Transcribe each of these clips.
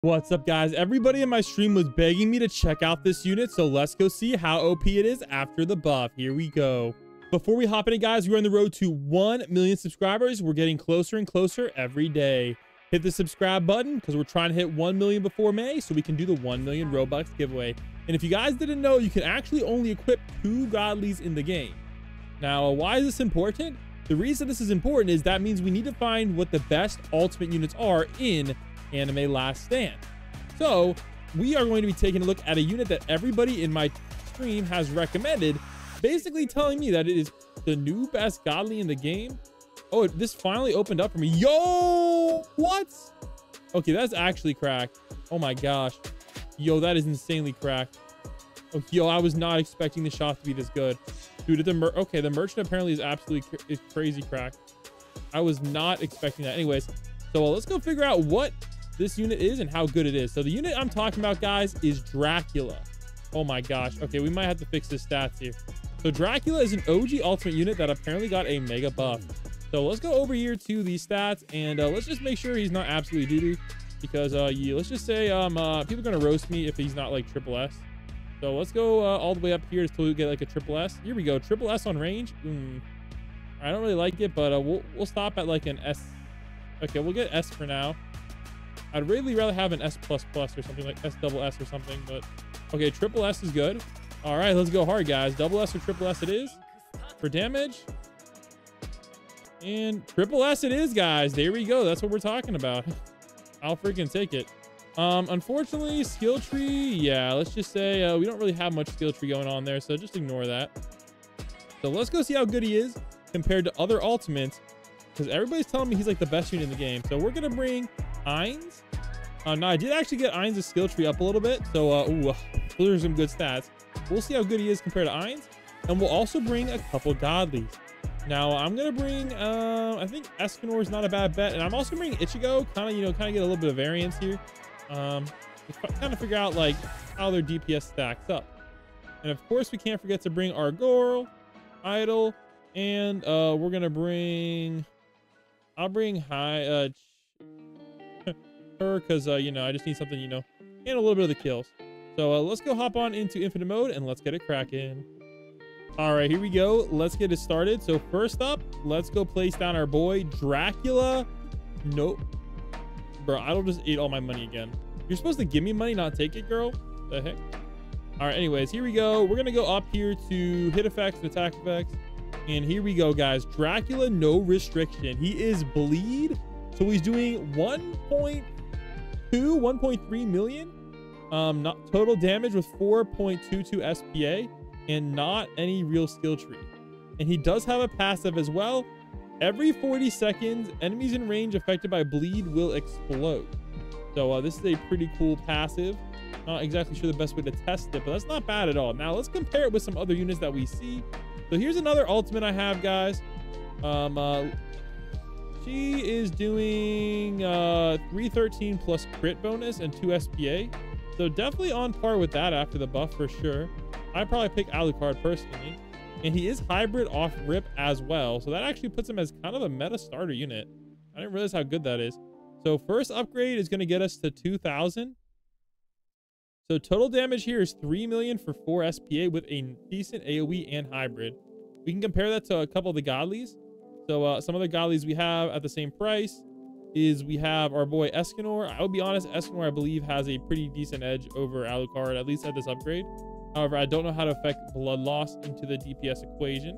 What's up, guys? Everybody in my stream was begging me to check out this unit, so let's go see how OP it is after the buff. Here we go. Before we hop in it, guys, we're on the road to 1 million subscribers. We're getting closer and closer every day. Hit the subscribe button because we're trying to hit 1 million before May so we can do the 1 million Robux giveaway. And if you guys didn't know, you can actually only equip 2 godlies in the game. Now, why is this important? The reason this is important is that means we need to find what the best ultimate units are in Anime Last Stand. So we are going to be taking a look at a unit that everybody in my stream has recommended, basically telling me that it is the new best godly in the game. Oh, this finally opened up for me. Yo, what? Okay, that's actually cracked. Oh my gosh. Yo, that is insanely cracked. Oh, yo, I was not expecting the shot to be this good. Dude, the merchant apparently is absolutely crazy cracked. I was not expecting that. Anyways, so let's go figure out what this unit is and how good it is. So the unit I'm talking about, guys, is Dracula. Oh my gosh. Okay, we might have to fix his stats here. So Dracula is an OG ultimate unit that apparently got a mega buff. So let's go over here to the stats and let's just make sure he's not absolutely doo-doo, because yeah, let's just say people are gonna roast me if he's not like triple S. So let's go all the way up here until we get like a triple S. Here we go, triple S on range. I don't really like it, but we'll stop at like an S. Okay, we'll get S for now. I'd really rather have an S++ or something, like S double S or something, but okay, triple S is good. All right, let's go hard, guys. Double S or triple S it is for damage. And triple S it is, guys. There we go. That's what we're talking about. I'll freaking take it. Unfortunately, skill tree, yeah, let's just say we don't really have much skill tree going on there, so just ignore that. So let's go see how good he is compared to other ultimates, because everybody's telling me he's like the best unit in the game. So we're gonna bring Ainz. No, I did actually get Ainz's skill tree up a little bit, so those are some good stats. We'll see how good he is compared to Ainz, and we'll also bring a couple godlies. Now I'm gonna bring I think Escanor is not a bad bet, and I'm also bringing Ichigo, kind of get a little bit of variance here, to kind of figure out like how their DPS stacks up. And of course we can't forget to bring our girl Idol, and we're gonna bring, I'll bring her because you know, I just need something, you know, and a little bit of the kills. So let's go hop on into infinite mode and let's get it cracking. All right, here we go. Let's get it started. So first up, let's go place down our boy Dracula. Nope, bro, Idol just ate all my money again. You're supposed to give me money, not take it, girl. The heck. All right, anyways, here we go. We're gonna go up here to hit effects and attack effects, and here we go, guys. Dracula, no restriction. He is bleed, so he's doing 1.3 million not total damage with 4.22 SPA and not any real skill tree. And he does have a passive as well. Every 40 seconds, enemies in range affected by bleed will explode. So this is a pretty cool passive. Not exactly sure the best way to test it, but that's not bad at all. Now let's compare it with some other units that we see. So here's another ultimate I have, guys. She is doing 313 plus crit bonus and 2 SPA. So definitely on par with that after the buff for sure. I'd probably pick Alucard personally. And he is hybrid off rip as well. So that actually puts him as kind of a meta starter unit. I didn't realize how good that is. So first upgrade is going to get us to 2,000. So total damage here is 3 million for 4 SPA with a decent AoE and hybrid. We can compare that to a couple of the godlies. So some of the godlies we have at the same price is we have our boy Escanor. I will be honest, Escanor I believe has a pretty decent edge over Alucard, at least at this upgrade. However, I don't know how to affect blood loss into the DPS equation.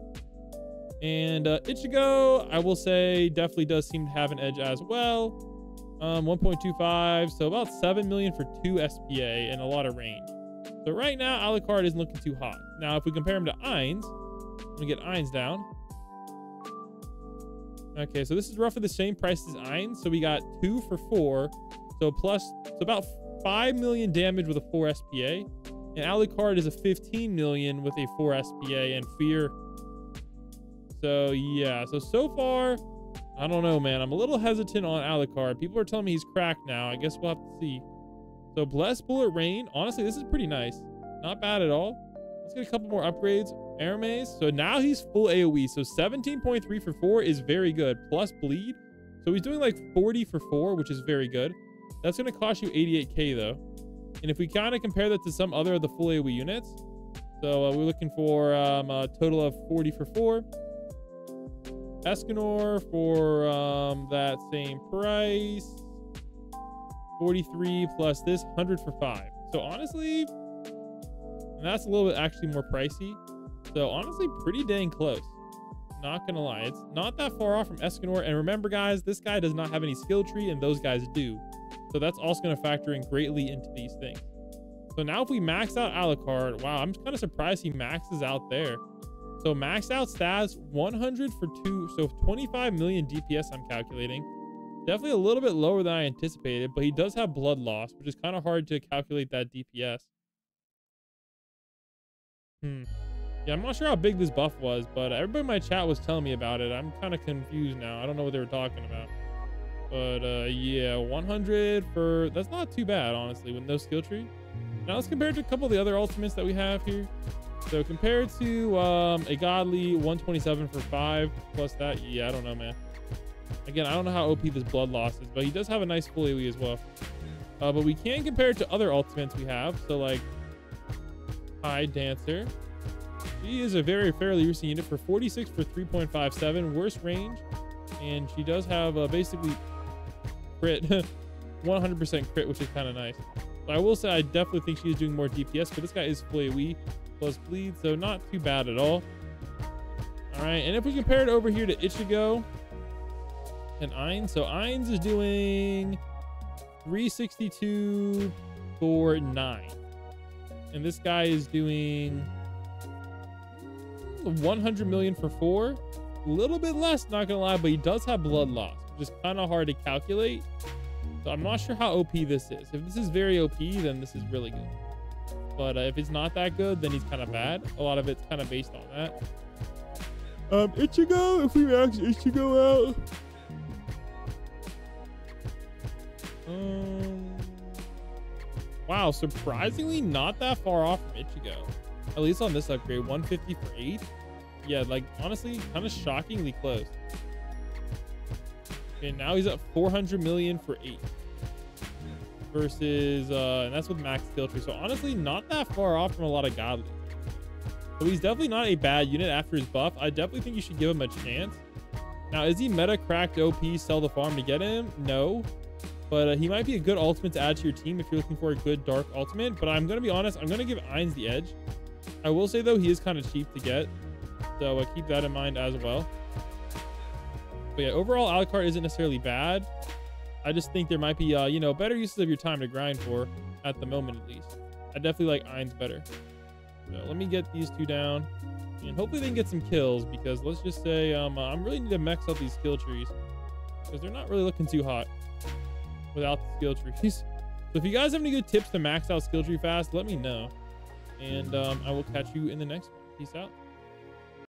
And Ichigo, I will say, definitely does seem to have an edge as well. 1.25, so about 7 million for 2 SPA and a lot of range. So right now, Alucard isn't looking too hot. Now, if we compare him to Ainz, I'm gonna get Ainz down. Okay, so this is roughly the same price as Ainz. So we got 2 for 4. So about 5 million damage with a 4 SPA. And Alucard is a 15 million with a 4 SPA and fear. So yeah, so far, I don't know, man. I'm a little hesitant on Alucard. People are telling me he's cracked now. I guess we'll have to see. So Blessed Bullet Rain. Honestly, this is pretty nice. Not bad at all. Let's get a couple more upgrades. Hermes. So now he's full AoE. So 17.3 for 4 is very good. Plus bleed. So he's doing like 40 for 4, which is very good. That's going to cost you 88k though. And if we kind of compare that to some other of the full AoE units, so we're looking for a total of 40 for 4. Escanor for that same price, 43 plus this 100 for 5. So honestly, and that's a little bit actually more pricey. So honestly, pretty dang close. Not gonna lie, it's not that far off from Escanor. And remember guys, this guy does not have any skill tree and those guys do. So that's also gonna factor in greatly into these things. So now if we max out Alucard, wow, I'm kind of surprised he maxes out there. So maxed out stats 100 for 2, so 25 million DPS I'm calculating. Definitely a little bit lower than I anticipated, but he does have blood loss, which is kind of hard to calculate that DPS. Yeah, I'm not sure how big this buff was, but everybody in my chat was telling me about it. I'm kind of confused now. I don't know what they were talking about. But yeah, 100 for, that's not too bad, honestly, with no skill tree. Now let's compare it to a couple of the other ultimates that we have here. So compared to a godly 127 for 5 plus that, yeah, I don't know, man. Again, I don't know how OP this blood loss is, but he does have a nice full AoE as well. But we can compare it to other ultimates we have. So like High Dancer. She is a very fairly recent unit for 46 for 3.57, worst range. And she does have basically crit, 100% crit, which is kind of nice. So I will say I definitely think she's doing more DPS, but this guy is full AoE plus bleed, so not too bad at all. All right, and if we compare it over here to Ichigo and Ainz, so Ainz is doing 362 for 9, and this guy is doing 100 million for 4. A little bit less, not gonna lie, but he does have blood loss, which is kind of hard to calculate. So I'm not sure how OP this is. If this is very OP, then this is really good. But if it's not that good, then he's kind of bad. A lot of it's kind of based on that. Ichigo, if we max Ichigo out. Wow, surprisingly not that far off from Ichigo. At least on this upgrade, 150 for 8. Yeah, like honestly, kind of shockingly close. Okay, now he's at 400 million for 8. Versus, and that's with max skill tree. So honestly, not that far off from a lot of godly. So he's definitely not a bad unit after his buff. I definitely think you should give him a chance. Now, is he meta cracked OP, sell the farm to get him? No. But he might be a good ultimate to add to your team if you're looking for a good dark ultimate. But I'm going to be honest, I'm going to give Ainz the edge. I will say, though, he is kind of cheap to get. So keep that in mind as well. But yeah, overall, Alucard isn't necessarily bad. I just think there might be, you know, better uses of your time to grind for at the moment, at least. I definitely like Ainz better. So let me get these two down. And hopefully they can get some kills, because let's just say I'm really need to max out these skill trees, because they're not really looking too hot without the skill trees. So if you guys have any good tips to max out skill tree fast, let me know. And I will catch you in the next one. Peace out.